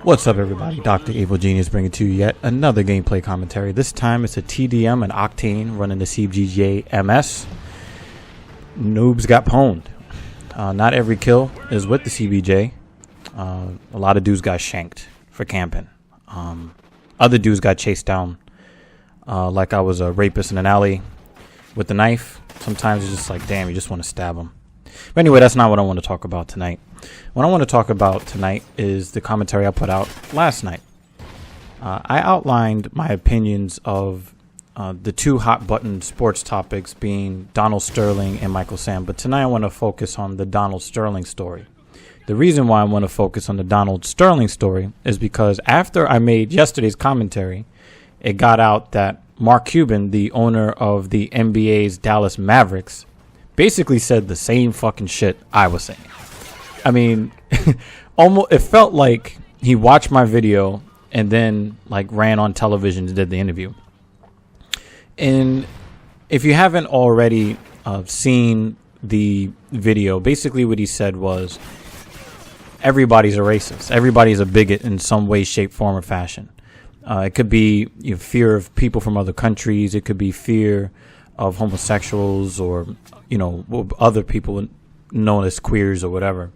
What's up, everybody? Dr. Evil Genius bringing to you yet another gameplay commentary. This time it's a TDM and Octane running the CBJ-MS. Noobs got pwned. Not every kill is with the CBJ. A lot of dudes got shanked for camping. Other dudes got chased down like I was a rapist in an alley with a knife. Sometimes it's just like, damn, you just want to stab them. But anyway, that's not what I want to talk about tonight. What I want to talk about tonight is the commentary I put out last night. I outlined my opinions of the two hot button sports topics being Donald Sterling and Michael Sam. But tonight I want to focus on the Donald Sterling story. The reason why I want to focus on the Donald Sterling story is because after I made yesterday's commentary, it got out that Mark Cuban, the owner of the NBA's Dallas Mavericks, basically said the same fucking shit I was saying. I mean, almost it felt like he watched my video and then like ran on television and did the interview. And if you haven't already seen the video, basically what he said was everybody's a racist. Everybody's a bigot in some way, shape, form, or fashion. It could be fear of people from other countries. It could be fear of homosexuals or, other people known as queers or whatever.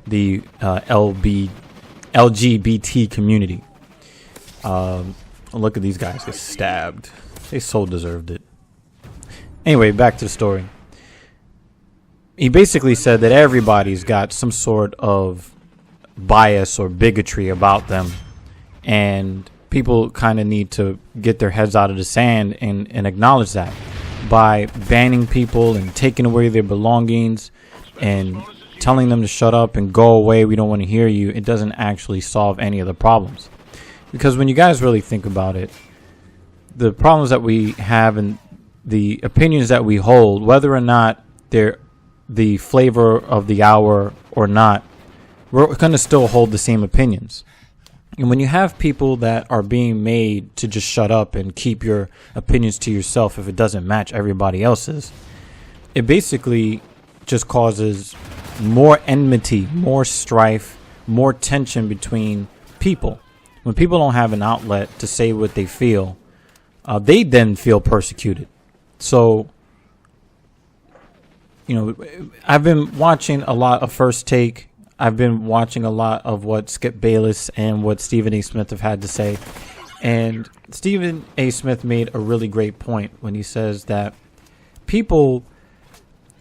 The LGBT community. Look at these guys get stabbed. They so deserved it. Anyway, back to the story. He basically said that everybody's got some sort of bias or bigotry about them, and people kind of need to get their heads out of the sand and acknowledge that by banning people and taking away their belongings and telling them to shut up and go away, we don't want to hear you. It doesn't actually solve any of the problems. Because when you guys really think about it, the problems that we have and the opinions that we hold, whether or not they're the flavor of the hour or not, we're going to still hold the same opinions. And when you have people that are being made to just shut up and keep your opinions to yourself if it doesn't match everybody else's, it basically just causes more enmity, more strife, more tension between people. When people don't have an outlet to say what they feel, they then feel persecuted. So, I've been watching a lot of First Take. I've been watching a lot of what Skip Bayless and what Stephen A. Smith have had to say. And Stephen A. Smith made a really great point when he says that people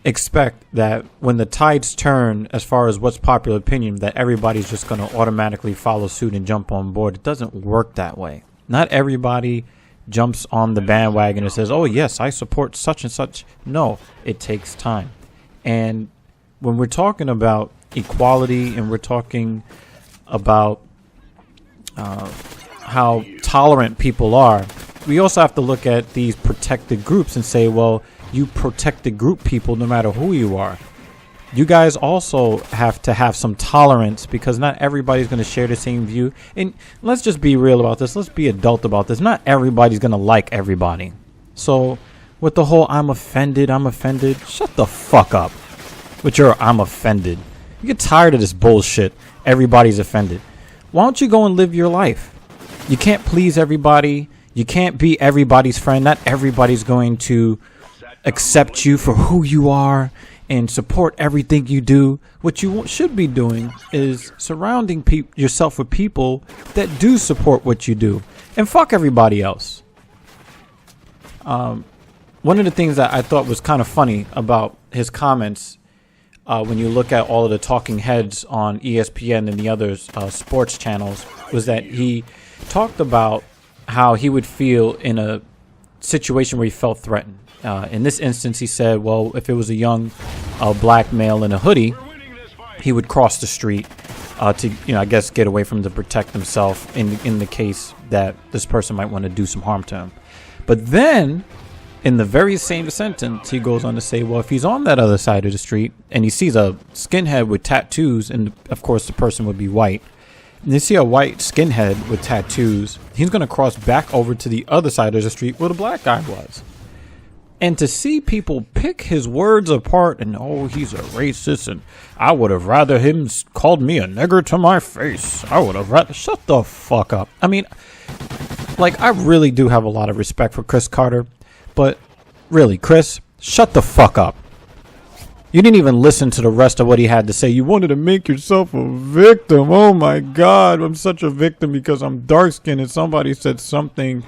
expect that when the tides turn as far as what's popular opinion, that everybody's just going to automatically follow suit and jump on board. It doesn't work that way. Not everybody jumps on the bandwagon and says, oh yes, I support such and such. No, it takes time. And when we're talking about equality and we're talking about how tolerant people are, we also have to look at these protected groups and say, well, you protected group people, no matter who you are, you guys also have to have some tolerance, because not everybody's going to share the same view. And let's just be real about this. Let's be adult about this. Not everybody's going to like everybody. So with the whole I'm offended, shut the fuck up with your I'm offended. You get tired of this bullshit. Everybody's offended. Why don't you go and live your life? You can't please everybody. You can't be everybody's friend. Not everybody's going to accept you for who you are and support everything you do. What you should be doing is surrounding yourself with people that do support what you do, and fuck everybody else. One of the things that I thought was kind of funny about his comments, when you look at all of the talking heads on ESPN and the other sports channels, was that he talked about how he would feel in a situation where he felt threatened. In this instance, he said, well, if it was a young black male in a hoodie, he would cross the street to, I guess, get away from him to protect himself in the case that this person might want to do some harm to him. But then, in the very same sentence, he goes on to say, well, if he's on that other side of the street and he sees a skinhead with tattoos, and of course the person would be white, and you see a white skinhead with tattoos, he's going to cross back over to the other side of the street where the black guy was. And to see people pick his words apart and, oh, he's a racist, and I would have rather him called me a nigger to my face. I would have rather. Shut the fuck up. I mean, like, I really do have a lot of respect for Chris Carter, but really, Chris, shut the fuck up. You didn't even listen to the rest of what he had to say. You wanted to make yourself a victim. Oh my God, I'm such a victim because I'm dark skinned and somebody said something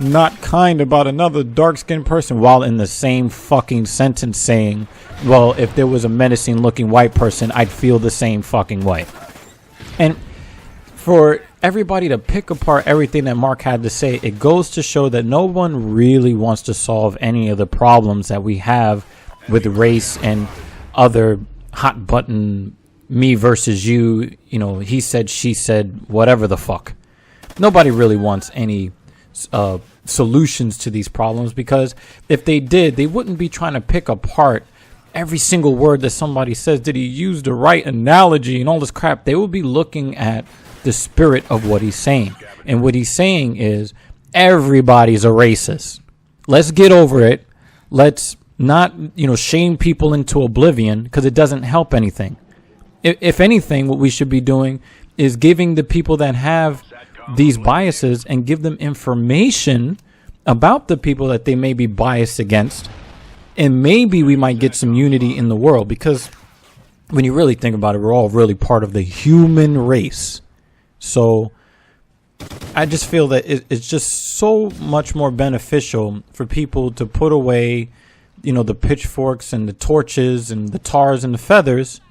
not kind about another dark skinned person, while in the same fucking sentence saying, well, if there was a menacing looking white person, I'd feel the same fucking way. And for everybody to pick apart everything that Mark had to say, it goes to show that no one really wants to solve any of the problems that we have with race and other hot button me versus you, you know, he said, she said, whatever the fuck. Nobody really wants any solutions to these problems, because if they did, they wouldn't be trying to pick apart every single word that somebody says. Did he use the right analogy and all this crap? They would be looking at the spirit of what he's saying. And what he's saying is everybody's a racist. Let's get over it. Let's not, you know, shame people into oblivion, because it doesn't help anything. If anything, what we should be doing is giving the people that have these biases and give them information about the people that they may be biased against, and maybe we might get some unity in the world. Because when you really think about it, we're all really part of the human race. So I just feel that it's just so much more beneficial for people to put away, you know, the pitchforks and the torches and the tars and the feathers,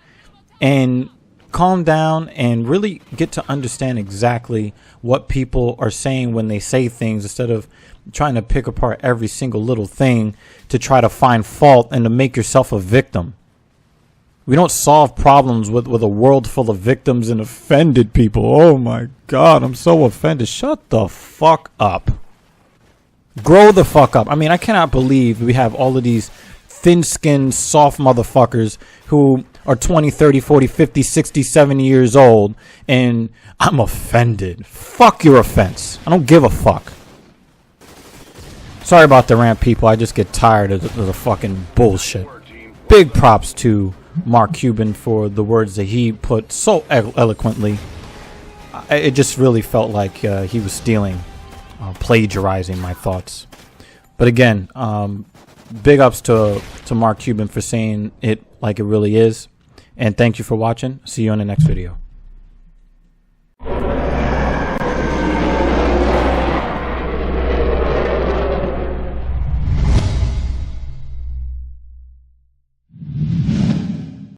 and calm down and really get to understand exactly what people are saying when they say things, instead of trying to pick apart every single little thing to try to find fault and to make yourself a victim. We don't solve problems with a world full of victims and offended people. Oh my God, I'm so offended. Shut the fuck up. Grow the fuck up. I mean, I cannot believe we have all of these thin-skinned, soft motherfuckers who are 20, 30, 40, 50, 60, 70 years old, and I'm offended. Fuck your offense. I don't give a fuck. Sorry about the rant, people. I just get tired of the fucking bullshit. Big props to Mark Cuban for the words that he put so eloquently. It just really felt like he was stealing, plagiarizing my thoughts. But again, big ups to Mark Cuban for saying it like it really is. And thank you for watching. See you in the next video.